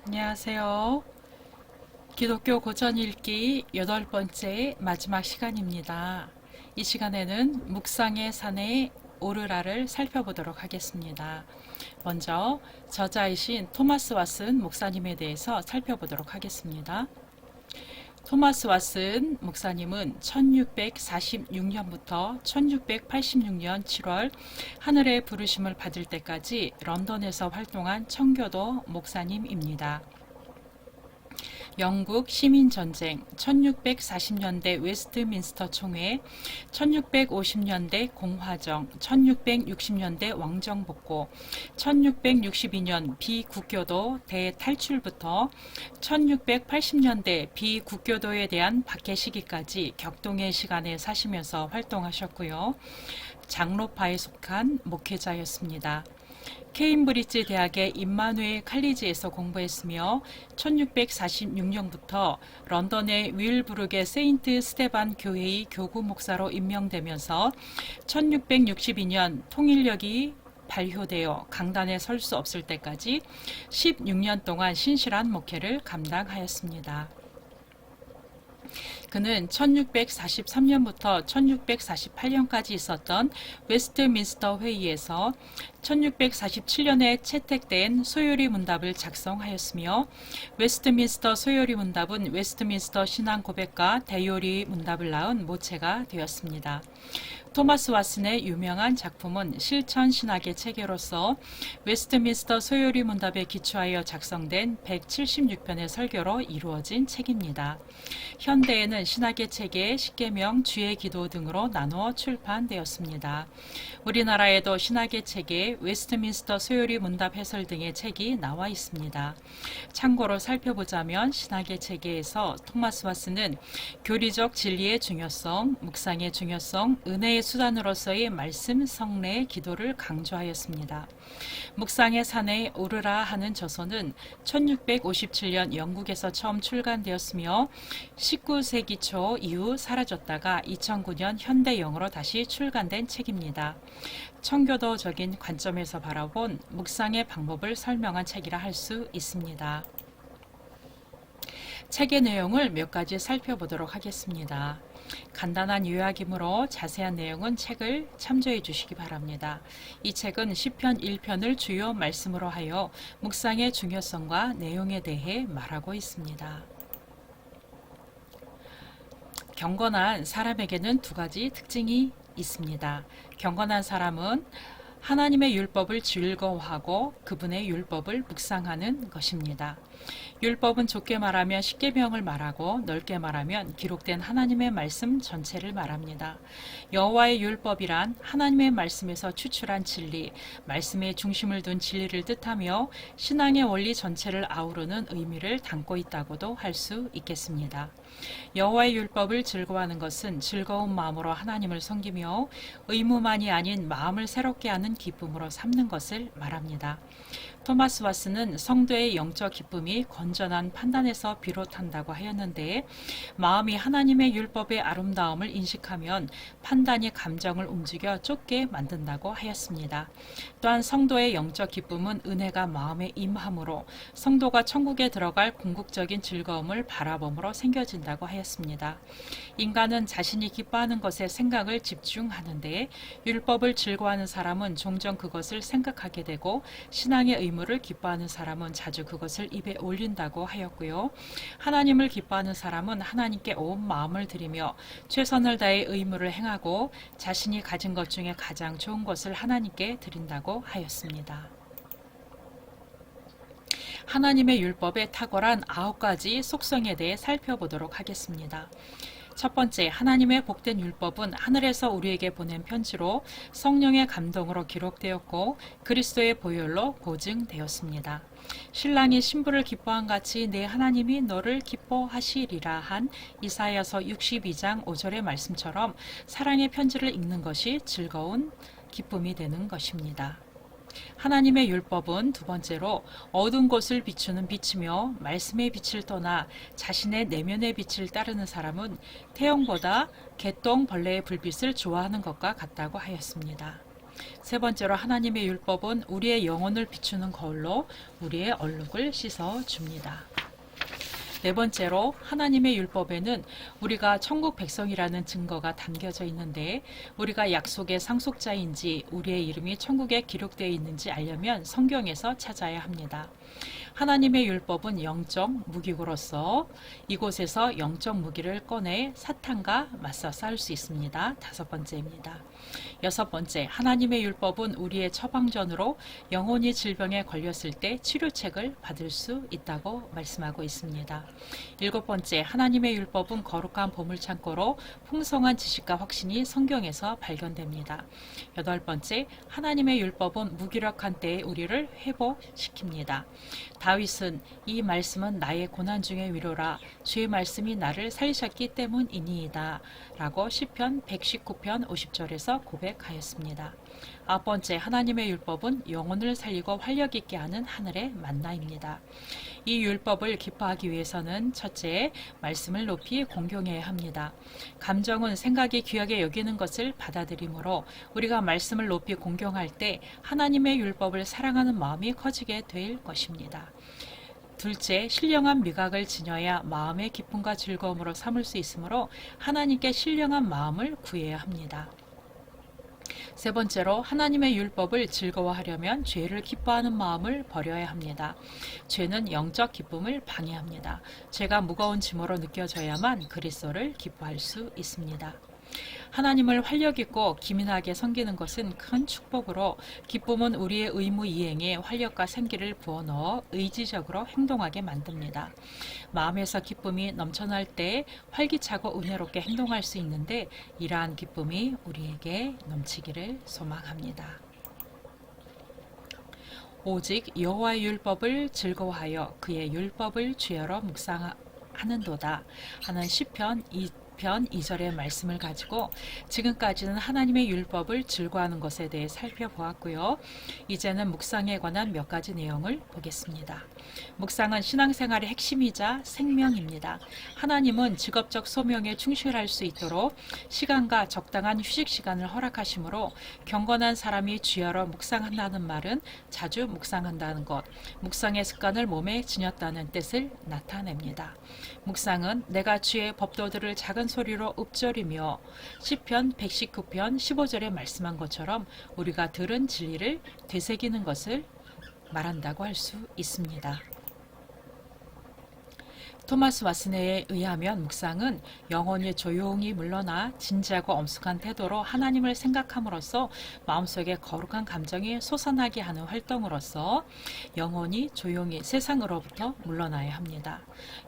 안녕하세요. 기독교 고전 읽기 8번째 마지막 시간입니다. 이 시간에는 묵상의 산의 오르라를 살펴보도록 하겠습니다. 먼저 저자이신 토마스 왓슨 목사님에 대해서 살펴보도록 하겠습니다. 토마스 왓슨 목사님은 1646년부터 1686년 7월 하늘의 부르심을 받을 때까지 런던에서 활동한 청교도 목사님입니다. 영국 시민전쟁, 1640년대 웨스트민스터 총회, 1650년대 공화정, 1660년대 왕정복고, 1662년 비국교도 대탈출부터 1680년대 비국교도에 대한 박해 시기까지 격동의 시간에 사시면서 활동하셨고요. 장로파에 속한 목회자였습니다. 케임브리지 대학의 임마누엘 칼리지에서 공부했으며 1646년부터 런던의 윌부르의 세인트 스테반 교회의 교구 목사로 임명되면서 1662년 통일력이 발효되어 강단에 설 수 없을 때까지 16년 동안 신실한 목회를 감당하였습니다. 그는 1643년부터 1648년까지 있었던 웨스트민스터 회의에서 1647년에 채택된 소요리 문답을 작성하였으며 웨스트민스터 소요리 문답은 웨스트민스터 신앙 고백과 대요리 문답을 낳은 모체가 되었습니다. 토마스 왓슨의 유명한 작품은 실천 신학의 체계로서 웨스트민스터 소요리 문답에 기초하여 작성된 176편의 설교로 이루어진 책입니다. 현대에는 신학의 체계, 십계명, 주의 기도 등으로 나누어 출판되었습니다. 우리나라에도 신학의 체계, 웨스트민스터 소요리 문답 해설 등의 책이 나와 있습니다. 참고로 살펴보자면 신학의 체계에서 토마스 왓슨은 교리적 진리의 중요성, 묵상의 중요성, 은혜의 수단으로서의 말씀, 성례, 기도를 강조하였습니다. 묵상의 산에 오르라 하는 저서는 1657년 영국에서 처음 출간되었으며 19세기 초 이후 사라졌다가 2009년 현대영어로 다시 출간된 책입니다. 청교도적인 관점에서 바라본 묵상의 방법을 설명한 책이라 할 수 있습니다. 책의 내용을 몇 가지 살펴보도록 하겠습니다. 간단한 요약이므로 자세한 내용은 책을 참조해 주시기 바랍니다. 이 책은 시편 1편을 주요 말씀으로 하여 묵상의 중요성과 내용에 대해 말하고 있습니다. 경건한 사람에게는 두 가지 특징이 있습니다. 경건한 사람은 하나님의 율법을 즐거워하고 그분의 율법을 묵상하는 것입니다. 율법은 좁게 말하면 십계명을 말하고 넓게 말하면 기록된 하나님의 말씀 전체를 말합니다. 여호와의 율법이란 하나님의 말씀에서 추출한 진리, 말씀에 중심을 둔 진리를 뜻하며 신앙의 원리 전체를 아우르는 의미를 담고 있다고도 할 수 있겠습니다. 여호와의 율법을 즐거워하는 것은 즐거운 마음으로 하나님을 섬기며 의무만이 아닌 마음을 새롭게 하는 기쁨으로 삼는 것을 말합니다. 토마스 왓슨은 성도의 영적 기쁨이 건전한 판단에서 비롯한다고 하였는데 마음이 하나님의 율법의 아름다움을 인식하면 판단이 감정을 움직여 쫓게 만든다고 하였습니다. 또한 성도의 영적 기쁨은 은혜가 마음에 임함으로 성도가 천국에 들어갈 궁극적인 즐거움을 바라봄으로 생겨진다고 하였습니다. 인간은 자신이 기뻐하는 것에 생각을 집중하는데 율법을 즐거워하는 사람은 종종 그것을 생각하게 되고 신앙의 의무를 기뻐하는 사람은 자주 그것을 입에 올린다고 하였고요. 하나님을 기뻐하는 사람은 하나님께 온 마음을 들이며 최선을 다해 의무를 행하고 자신이 가진 것 중에 가장 좋은 것을 하나님께 드린다고 하였습니다. 하나님의 율법에 탁월한 9가지 속성에 대해 살펴보도록 하겠습니다. 첫 번째, 하나님의 복된 율법은 하늘에서 우리에게 보낸 편지로 성령의 감동으로 기록되었고 그리스도의 보혈로 보증되었습니다. 신랑이 신부를 기뻐한 같이 내 하나님이 너를 기뻐하시리라 한 이사야서 62장 5절의 말씀처럼 사랑의 편지를 읽는 것이 즐거운 기쁨이 되는 것입니다. 하나님의 율법은 두 번째로 어두운 곳을 비추는 빛이며 말씀의 빛을 떠나 자신의 내면의 빛을 따르는 사람은 태영보다 개똥 벌레의 불빛을 좋아하는 것과 같다고 하였습니다. 세 번째로 하나님의 율법은 우리의 영혼을 비추는 거울로 우리의 얼룩을 씻어 줍니다. 네 번째로 하나님의 율법에는 우리가 천국 백성이라는 증거가 담겨져 있는데 우리가 약속의 상속자인지 우리의 이름이 천국에 기록되어 있는지 알려면 성경에서 찾아야 합니다. 하나님의 율법은 영적 무기로서 이곳에서 영적 무기를 꺼내 사탄과 맞서 싸울 수 있습니다. 다섯 번째입니다. 여섯 번째, 하나님의 율법은 우리의 처방전으로 영혼이 질병에 걸렸을 때 치료책을 받을 수 있다고 말씀하고 있습니다. 일곱 번째, 하나님의 율법은 거룩한 보물창고로 풍성한 지식과 확신이 성경에서 발견됩니다. 여덟 번째, 하나님의 율법은 무기력한 때에 우리를 회복시킵니다. 다윗은 이 말씀은 나의 고난 중의 위로라 주의 말씀이 나를 살리셨기 때문이니이다 라고 시편 119편 50절에서 고백하였습니다. 아홉 번째, 하나님의 율법은 영혼을 살리고 활력 있게 하는 하늘의 만나입니다. 이 율법을 기뻐하기 위해서는 첫째, 말씀을 높이 공경해야 합니다. 감정은 생각이 귀하게 여기는 것을 받아들이므로 우리가 말씀을 높이 공경할 때 하나님의 율법을 사랑하는 마음이 커지게 될 것입니다. 둘째, 신령한 미각을 지녀야 마음의 기쁨과 즐거움으로 삼을 수 있으므로 하나님께 신령한 마음을 구해야 합니다. 세 번째로 하나님의 율법을 즐거워하려면 죄를 기뻐하는 마음을 버려야 합니다. 죄는 영적 기쁨을 방해합니다. 죄가 무거운 짐으로 느껴져야만 그리스도를 기뻐할 수 있습니다. 하나님을 활력 있고 기민하게 섬기는 것은 큰 축복으로 기쁨은 우리의 의무 이행에 활력과 생기를 부어넣어 의지적으로 행동하게 만듭니다. 마음에서 기쁨이 넘쳐날 때 활기차고 은혜롭게 행동할 수 있는데 이러한 기쁨이 우리에게 넘치기를 소망합니다. 오직 여호와의 율법을 즐거워하여 그의 율법을 주여러 묵상하는도다 하는 시편 2편 2절의 말씀을 가지고 지금까지는 하나님의 율법을 즐거워하는 것에 대해 살펴보았고요. 이제는 묵상에 관한 몇 가지 내용을 보겠습니다. 묵상은 신앙생활의 핵심이자 생명입니다. 하나님은 직업적 소명에 충실할 수 있도록 시간과 적당한 휴식 시간을 허락하시므로 경건한 사람이 주여러 묵상한다는 말은 자주 묵상한다는 것, 묵상의 습관을 몸에 지녔다는 뜻을 나타냅니다. 묵상은 내가 주의 법도들을 작은 소리로 읊조리며 시편 119편 15절에 말씀한 것처럼 우리가 들은 진리를 되새기는 것을 말한다고 할 수 있습니다. 토마스 왓슨에 의하면 묵상은 영혼이 조용히 물러나 진지하고 엄숙한 태도로 하나님을 생각함으로써 마음속에 거룩한 감정이 솟아나게 하는 활동으로서 영혼이 조용히 세상으로부터 물러나야 합니다.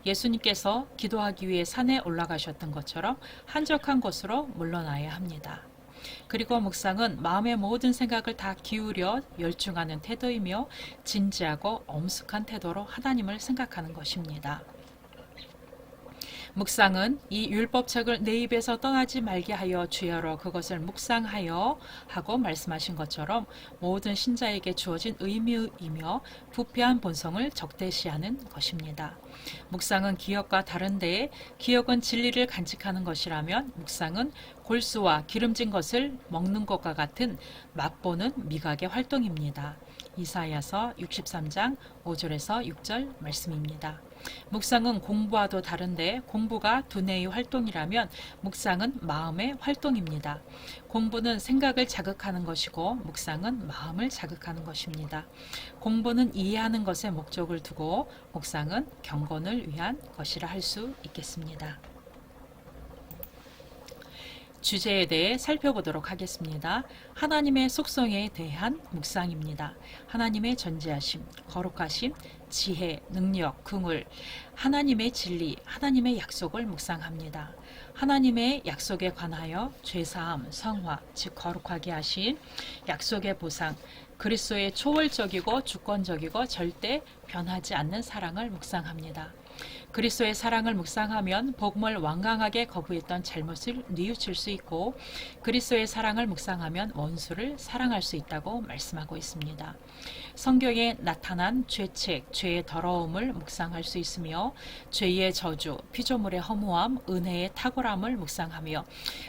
예수님께서 기도하기 위해 산에 올라가셨던 것처럼 한적한 곳으로 물러나야 합니다. 그리고 묵상은 마음의 모든 생각을 다 기울여 열중하는 태도이며 진지하고 엄숙한 태도로 하나님을 생각하는 것입니다. 묵상은 이 율법책을 내 입에서 떠나지 말게 하여 주여러 그것을 묵상하여 하고 말씀하신 것처럼 모든 신자에게 주어진 의미이며 부패한 본성을 적대시하는 것입니다. 묵상은 기억과 다른데 기억은 진리를 간직하는 것이라면 묵상은 골수와 기름진 것을 먹는 것과 같은 맛보는 미각의 활동입니다. 이사야서 63장 5절에서 6절 말씀입니다. 묵상은 공부와도 다른데 공부가 두뇌의 활동이라면 묵상은 마음의 활동입니다. 공부는 생각을 자극하는 것이고 묵상은 마음을 자극하는 것입니다. 공부는 이해하는 것에 목적을 두고 묵상은 경건을 위한 것이라 할 수 있겠습니다. 주제에 대해 살펴보도록 하겠습니다. 하나님의 속성에 대한 묵상입니다. 하나님의 전지하심, 거룩하심, 지혜, 능력, 긍을, 하나님의 진리, 하나님의 약속을 묵상합니다. 하나님의 약속에 관하여 죄사함, 성화, 즉 거룩하게 하신 약속의 보상, 그리스도의 초월적이고 주권적이고 절대 변하지 않는 사랑을 묵상합니다. 그리스도의 사랑을 묵상하면 복음을 완강하게 거부했던 잘못을 뉘우칠 수 있고 그리스도의 사랑을 묵상하면 원수를 사랑할 수 있다고 말씀하고 있습니다. 성경에 나타난 죄책, 죄의 더러움을 묵상할 수 있으며 죄의 저주, 피조물의 허무함, 은혜의 탁월함을 묵상하며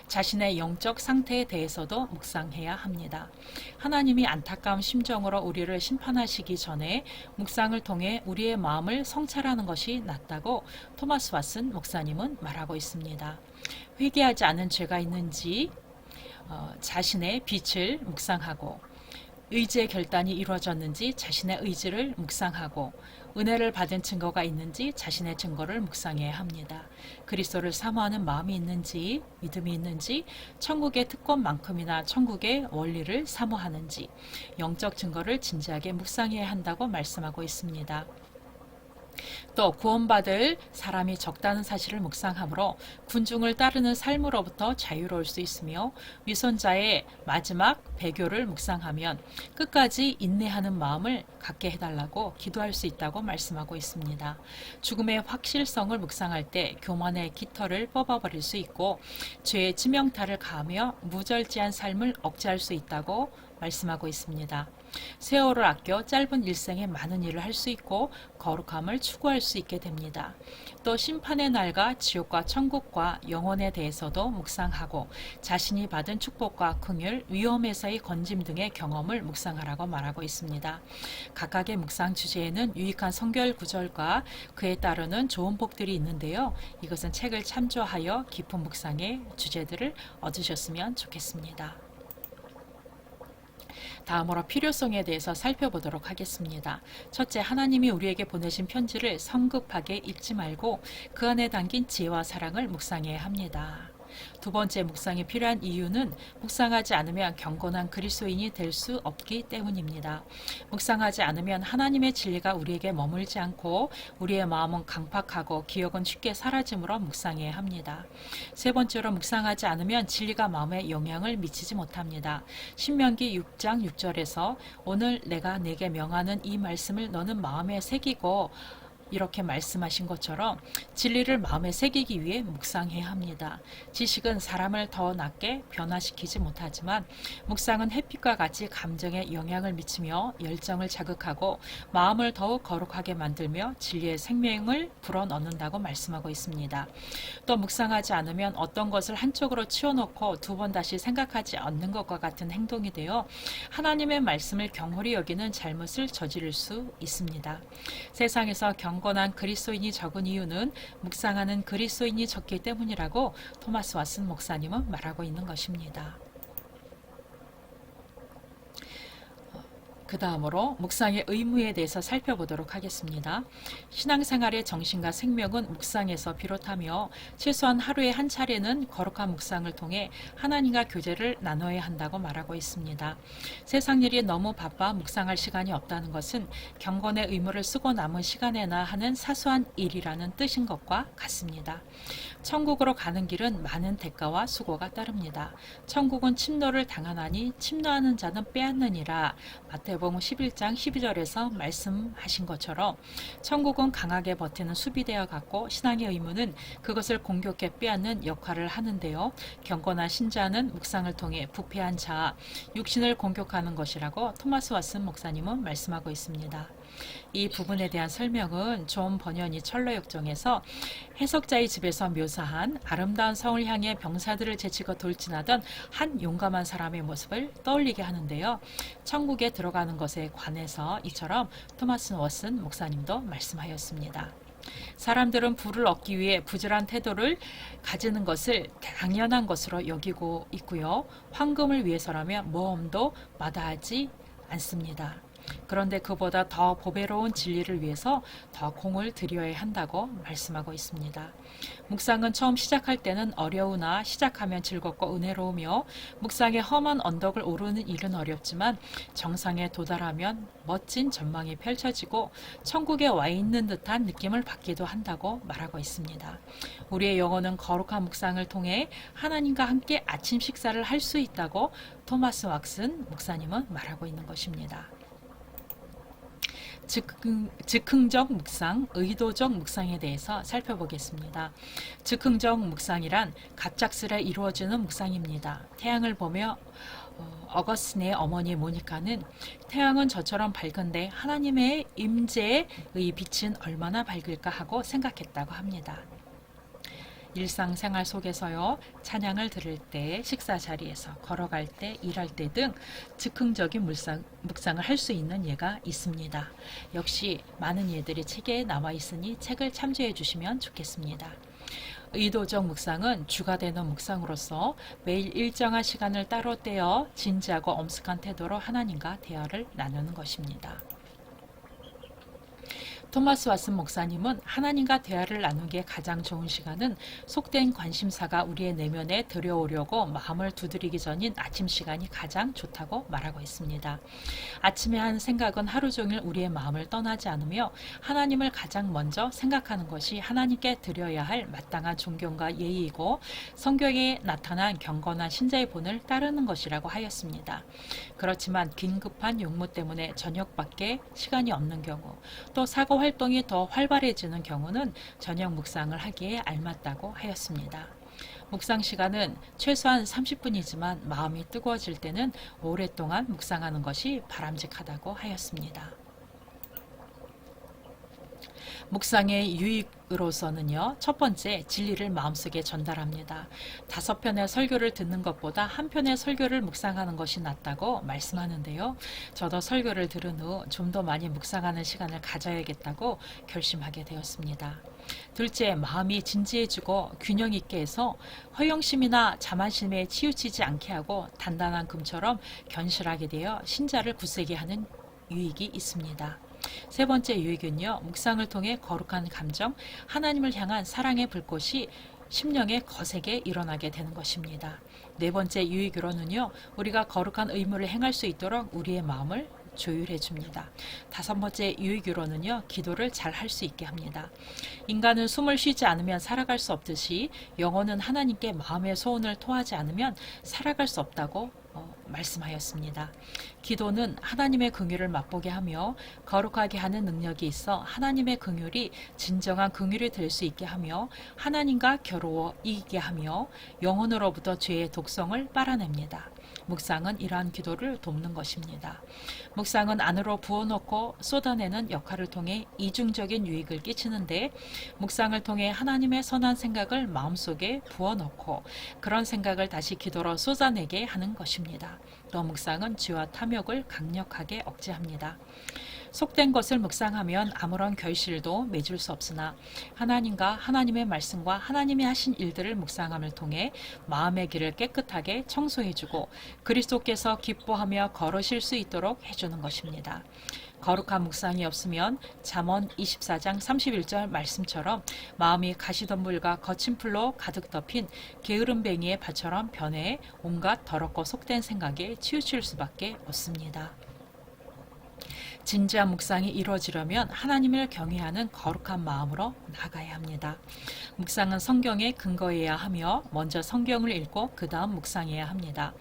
자신의 영적 상태에 대해서도 묵상해야 합니다. 하나님이 안타까운 심정으로 우리를 심판하시기 전에 묵상을 통해 우리의 마음을 성찰하는 것이 낫다고 토마스 왓슨 목사님은 말하고 있습니다. 회개하지 않은 죄가 있는지 자신의 빛을 묵상하고 의지의 결단이 이루어졌는지 자신의 의지를 묵상하고 은혜를 받은 증거가 있는지 자신의 증거를 묵상해야 합니다. 그리스도를 사모하는 마음이 있는지 믿음이 있는지 천국의 특권만큼이나 천국의 원리를 사모하는지 영적 증거를 진지하게 묵상해야 한다고 말씀하고 있습니다. 또 구원받을 사람이 적다는 사실을 묵상하므로 군중을 따르는 삶으로부터 자유로울 수 있으며 위선자의 마지막 배교를 묵상하면 끝까지 인내하는 마음을 갖게 해달라고 기도할 수 있다고 말씀하고 있습니다. 죽음의 확실성을 묵상할 때 교만의 깃털을 뽑아버릴 수 있고 죄의 치명타를 가하며 무절제한 삶을 억제할 수 있다고 말씀하고 있습니다. 세월을 아껴 짧은 일생에 많은 일을 할 수 있고 거룩함을 추구할 수 있게 됩니다. 또 심판의 날과 지옥과 천국과 영혼에 대해서도 묵상하고 자신이 받은 축복과 긍휼, 위험에서의 건짐 등의 경험을 묵상하라고 말하고 있습니다. 각각의 묵상 주제에는 유익한 성결 구절과 그에 따르는 좋은 복들이 있는데요. 이것은 책을 참조하여 깊은 묵상의 주제들을 얻으셨으면 좋겠습니다. 다음으로 필요성에 대해서 살펴보도록 하겠습니다. 첫째, 하나님이 우리에게 보내신 편지를 성급하게 읽지 말고 그 안에 담긴 지혜와 사랑을 묵상해야 합니다. 두 번째, 묵상이 필요한 이유는 묵상하지 않으면 경건한 그리스도인이 될 수 없기 때문입니다. 묵상하지 않으면 하나님의 진리가 우리에게 머물지 않고 우리의 마음은 강팍하고 기억은 쉽게 사라지므로 묵상해야 합니다. 세 번째로, 묵상하지 않으면 진리가 마음에 영향을 미치지 못합니다. 신명기 6장 6절에서 오늘 내가 내게 명하는 이 말씀을 너는 마음에 새기고 이렇게 말씀하신 것처럼 진리를 마음에 새기기 위해 묵상해야 합니다. 지식은 사람을 더 낮게 변화시키지 못하지만 묵상은 햇빛과 같이 감정에 영향을 미치며 열정을 자극하고 마음을 더욱 거룩하게 만들며 진리의 생명을 불어넣는다고 말씀하고 있습니다. 또 묵상하지 않으면 어떤 것을 한쪽으로 치워놓고 두 번 다시 생각하지 않는 것과 같은 행동이 되어 하나님의 말씀을 경홀히 여기는 잘못을 저지를 수 있습니다. 세상에서 경건한 그리스도인이 적은 이유는 묵상하는 그리스도인이 적기 때문이라고 토마스 왓슨 목사님은 말하고 있는 것입니다. 그 다음으로 묵상의 의무에 대해서 살펴보도록 하겠습니다. 신앙생활의 정신과 생명은 묵상에서 비롯하며 최소한 하루에 한 차례는 거룩한 묵상을 통해 하나님과 교제를 나눠야 한다고 말하고 있습니다. 세상 일이 너무 바빠 묵상할 시간이 없다는 것은 경건의 의무를 쓰고 남은 시간에나 하는 사소한 일이라는 뜻인 것과 같습니다. 천국으로 가는 길은 많은 대가와 수고가 따릅니다. 천국은 침노를 당하나니 침노하는 자는 빼앗느니라. 마태복음 11장 12절에서 말씀하신 것처럼 천국은 강하게 버티는 수비대와 같고 신앙의 의무는 그것을 공격해 빼앗는 역할을 하는데요. 경건한 신자는 묵상을 통해 부패한 자, 육신을 공격하는 것이라고 토마스 왓슨 목사님은 말씀하고 있습니다. 이 부분에 대한 설명은 존 버년이 철로역정에서 해석자의 집에서 묘사한 아름다운 성을 향해 병사들을 제치고 돌진하던 한 용감한 사람의 모습을 떠올리게 하는데요. 천국에 들어가는 것에 관해서 이처럼 토마스 왓슨 목사님도 말씀하였습니다. 사람들은 부를 얻기 위해 부지런한 태도를 가지는 것을 당연한 것으로 여기고 있고요. 황금을 위해서라면 모험도 마다하지 않습니다. 그런데 그보다 더 보배로운 진리를 위해서 더 공을 들여야 한다고 말씀하고 있습니다. 묵상은 처음 시작할 때는 어려우나 시작하면 즐겁고 은혜로우며 묵상의 험한 언덕을 오르는 일은 어렵지만 정상에 도달하면 멋진 전망이 펼쳐지고 천국에 와 있는 듯한 느낌을 받기도 한다고 말하고 있습니다. 우리의 영혼은 거룩한 묵상을 통해 하나님과 함께 아침 식사를 할 수 있다고 토마스 왁슨 목사님은 말하고 있는 것입니다. 즉흥적 묵상, 의도적 묵상에 대해서 살펴보겠습니다. 즉흥적 묵상이란 갑작스레 이루어지는 묵상입니다. 태양을 보며 어거스틴의 어머니 모니카는 태양은 저처럼 밝은데 하나님의 임재의 빛은 얼마나 밝을까 하고 생각했다고 합니다. 일상생활 속에서요, 찬양을 들을 때, 식사 자리에서, 걸어갈 때, 일할 때 등 즉흥적인 묵상을 할 수 있는 예가 있습니다. 역시 많은 예들이 책에 나와 있으니 책을 참조해 주시면 좋겠습니다. 의도적 묵상은 주가 되는 묵상으로서 매일 일정한 시간을 따로 떼어 진지하고 엄숙한 태도로 하나님과 대화를 나누는 것입니다. 토마스 왓슨 목사님은 하나님과 대화를 나누기에 가장 좋은 시간은 속된 관심사가 우리의 내면에 들여오려고 마음을 두드리기 전인 아침 시간이 가장 좋다고 말하고 있습니다. 아침에 한 생각은 하루 종일 우리의 마음을 떠나지 않으며 하나님을 가장 먼저 생각하는 것이 하나님께 드려야 할 마땅한 존경과 예의이고 성경에 나타난 경건한 신자의 본을 따르는 것이라고 하였습니다. 그렇지만 긴급한 용무 때문에 저녁밖에 시간이 없는 경우, 또 사고 활동이 더 활발해지는 경우는 저녁 묵상을 하기에 알맞다고 하였습니다. 묵상 시간은 최소한 30분이지만 마음이 뜨거워질 때는 오랫동안 묵상하는 것이 바람직하다고 하였습니다. 묵상의 유익으로서는요, 첫 번째, 진리를 마음속에 전달합니다. 5편의 설교를 듣는 것보다 한 편의 설교를 묵상하는 것이 낫다고 말씀하는데요. 저도 설교를 들은 후 좀 더 많이 묵상하는 시간을 가져야겠다고 결심하게 되었습니다. 둘째, 마음이 진지해지고 균형 있게 해서 허영심이나 자만심에 치우치지 않게 하고 단단한 금처럼 견실하게 되어 신자를 굳세게 하는 유익이 있습니다. 세 번째 유익은요, 묵상을 통해 거룩한 감정, 하나님을 향한 사랑의 불꽃이 심령에 거세게 일어나게 되는 것입니다. 네 번째 유익으로는요, 우리가 거룩한 의무를 행할 수 있도록 우리의 마음을 조율해 줍니다. 다섯 번째 유익으로는요, 기도를 잘 할 수 있게 합니다. 인간은 숨을 쉬지 않으면 살아갈 수 없듯이 영혼은 하나님께 마음의 소원을 토하지 않으면 살아갈 수 없다고 말씀하였습니다. 기도는 하나님의 긍휼을 맛보게 하며 거룩하게 하는 능력이 있어 하나님의 긍휼이 진정한 긍휼이 될 수 있게 하며 하나님과 겨루어 이기게 하며 영혼으로부터 죄의 독성을 빨아냅니다. 묵상은 이러한 기도를 돕는 것입니다. 묵상은 안으로 부어놓고 쏟아내는 역할을 통해 이중적인 유익을 끼치는데, 묵상을 통해 하나님의 선한 생각을 마음속에 부어넣고 그런 생각을 다시 기도로 쏟아내게 하는 것입니다. 또 묵상은 죄와 탐욕을 강력하게 억제합니다. 속된 것을 묵상하면 아무런 결실도 맺을 수 없으나 하나님과 하나님의 말씀과 하나님이 하신 일들을 묵상함을 통해 마음의 길을 깨끗하게 청소해주고 그리스도께서 기뻐하며 걸으실 수 있도록 해주는 것입니다. 거룩한 묵상이 없으면 잠언 24장 31절 말씀처럼 마음이 가시덤불과 거친 풀로 가득 덮인 게으름뱅이의 밭처럼 변해 온갖 더럽고 속된 생각에 치우칠 수밖에 없습니다. 진지한 묵상이 이루어지려면 하나님을 경외하는 거룩한 마음으로 나아가야 합니다. 묵상은 성경에 근거해야 하며 먼저 성경을 읽고 그 다음 묵상해야 합니다.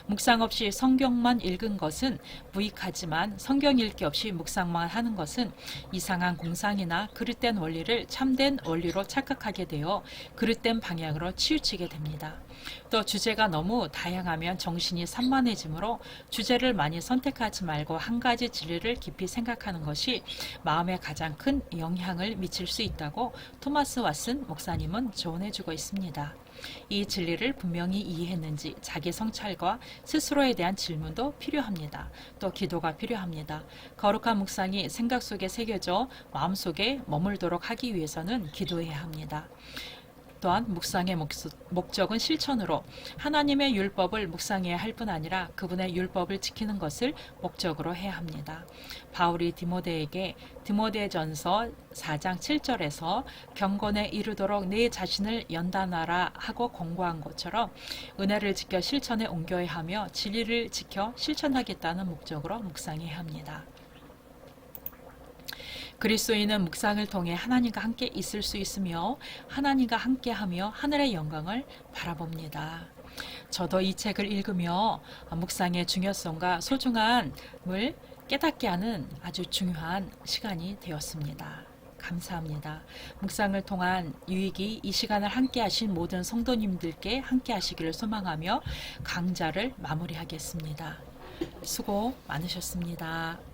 묵상 없이 성경만 읽은 것은 무익하지만 성경 읽기 없이 묵상만 하는 것은 이상한 공상이나 그릇된 원리를 참된 원리로 착각하게 되어 그릇된 방향으로 치우치게 됩니다. 또 주제가 너무 다양하면 정신이 산만해지므로 주제를 많이 선택하지 말고 한 가지 진리를 깊이 생각하는 것이 마음에 가장 큰 영향을 미칠 수 있다고 토마스 왓슨 목사님은 조언해주고 있습니다. 이 진리를 분명히 이해했는지 자기 성찰과 스스로에 대한 질문도 필요합니다. 또 기도가 필요합니다. 거룩한 묵상이 생각 속에 새겨져 마음속에 머물도록 하기 위해서는 기도해야 합니다. 또한 묵상의 목적은 실천으로 하나님의 율법을 묵상해야 할 뿐 아니라 그분의 율법을 지키는 것을 목적으로 해야 합니다. 바울이 디모데에게 디모데전서 4장 7절에서 경건에 이르도록 내 자신을 연단하라 하고 권고한 것처럼 은혜를 지켜 실천에 옮겨야 하며 진리를 지켜 실천하겠다는 목적으로 묵상해야 합니다. 그리스도인은 묵상을 통해 하나님과 함께 있을 수 있으며 하나님과 함께하며 하늘의 영광을 바라봅니다. 저도 이 책을 읽으며 묵상의 중요성과 소중함을 깨닫게 하는 아주 중요한 시간이 되었습니다. 감사합니다. 묵상을 통한 유익이 이 시간을 함께 하신 모든 성도님들께 함께 하시기를 소망하며 강좌를 마무리하겠습니다. 수고 많으셨습니다.